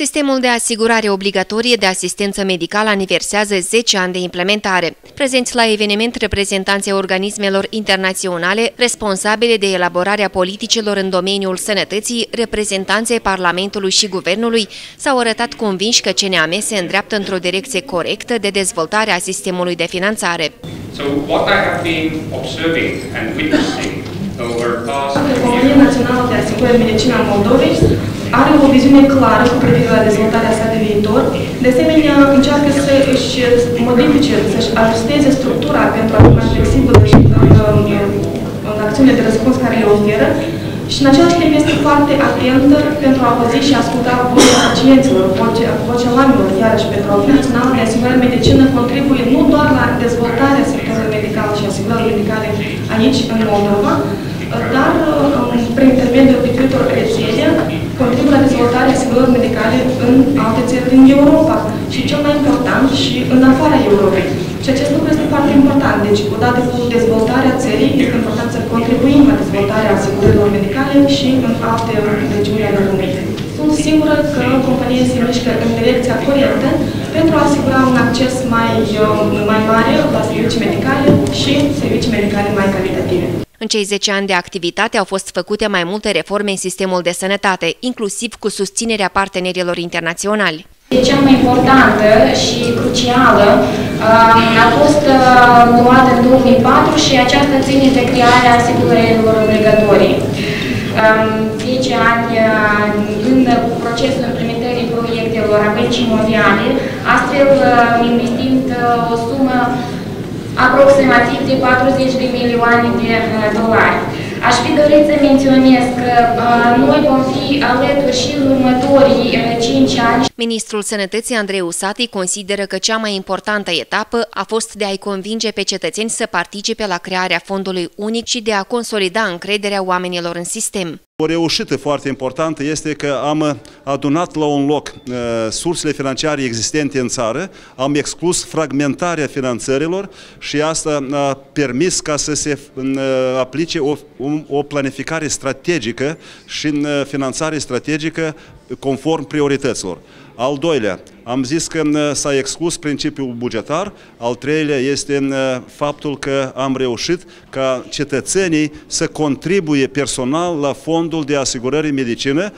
Sistemul de asigurare obligatorie de asistență medicală aniversează 10 ani de implementare. Prezenți la eveniment reprezentanții organismelor internaționale responsabile de elaborarea politicilor în domeniul sănătății, reprezentanții Parlamentului și Guvernului s-au arătat convinși că CNAM se îndreaptă într-o direcție corectă de dezvoltare a sistemului de finanțare. Compania Națională de Asigurări Medicină a Moldovei are o viziune clară cu privire la dezvoltarea sa de viitor. De asemenea, încearcă să își modifice, să-și ajusteze structura pentru a fi mai flexibilă în acțiunile de răspuns care le oferă și în același timp este foarte atentă pentru a auzi și asculta vocea pacienților, vocea oamenilor, iarăși pentru a Națională de Asigurări Medicină contribuie nu doar la dezvoltarea sectorului medical și asigurării medicale aici, în Moldova, dar prin intermediul diferitor rețele contribuie la dezvoltarea asigurării medicale în alte țări din Europa și cel mai important și în afara Europei. Și acest lucru este foarte important. Deci, odată cu dezvoltarea țării, este important să contribuim la dezvoltarea asigurărilor medicale și în alte regiuni ale lumii. Sunt sigură că compania se mișcă în direcția corectă pentru a asigura un acces mai mare la servicii medicale și servicii medicale mai calitative. În cei 10 ani de activitate au fost făcute mai multe reforme în sistemul de sănătate, inclusiv cu susținerea partenerilor internaționali. Cea mai importantă și crucială a fost luată în 2004 și aceasta ține de crearea asigurărilor obligatorii. 10 ani în procesul implementării proiectelor a Băncii Mondiale, astfel investind o sumă aproximativ de 40 de milioane de dolari. Aș fi dorit să menționez că noi vom fi alături și în următorii 5 ani. Ministrul Sănătății Andrei Usati consideră că cea mai importantă etapă a fost de a-i convinge pe cetățeni să participe la crearea fondului unic și de a consolida încrederea oamenilor în sistem. O reușită foarte importantă este că am adunat la un loc sursele financiare existente în țară, am exclus fragmentarea finanțărilor și asta a permis ca să se aplice o planificare strategică și finanțare strategică conform priorităților. Al doilea, am zis că s-a exclus principiul bugetar, al treilea este faptul că am reușit ca cetățenii să contribuie personal la fondul de asigurări medicină,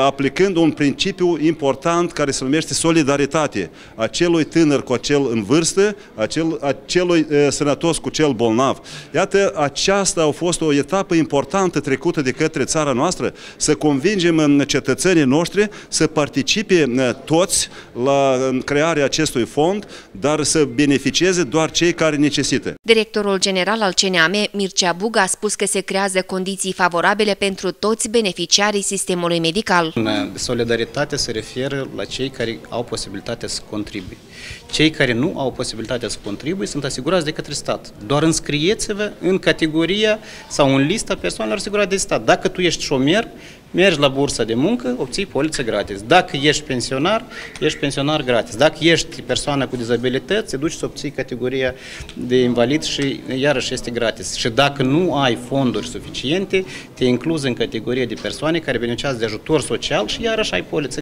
aplicând un principiu important care se numește solidaritate, acelui tânăr cu acel în vârstă, acelui sănătos cu cel bolnav. Iată, aceasta a fost o etapă importantă trecută de către țara noastră, să convingem cetățenii noștri să participe toți la crearea acestui fond, dar să beneficieze doar cei care necesită. Directorul general al CNAM, Mircea Bug, a spus că se creează condiții favorabile pentru toți beneficiarii sistemului medical. Solidaritate se referă la cei care au posibilitatea să contribuie. Cei care nu au posibilitatea să contribuie sunt asigurați de către stat. Doar înscrieți-vă în categoria sau în lista persoanelor asigurate de stat. Dacă tu ești șomer, mergi la bursa de muncă, obții poliță gratis. Dacă ești pensionar gratis. Dacă ești persoană cu dizabilități, te duci să obții categoria de invalid și iarăși este gratis. Și dacă nu ai fonduri suficiente, te incluzi în categoria de persoane care beneficiază de ajutor social și iarăși ai poliță.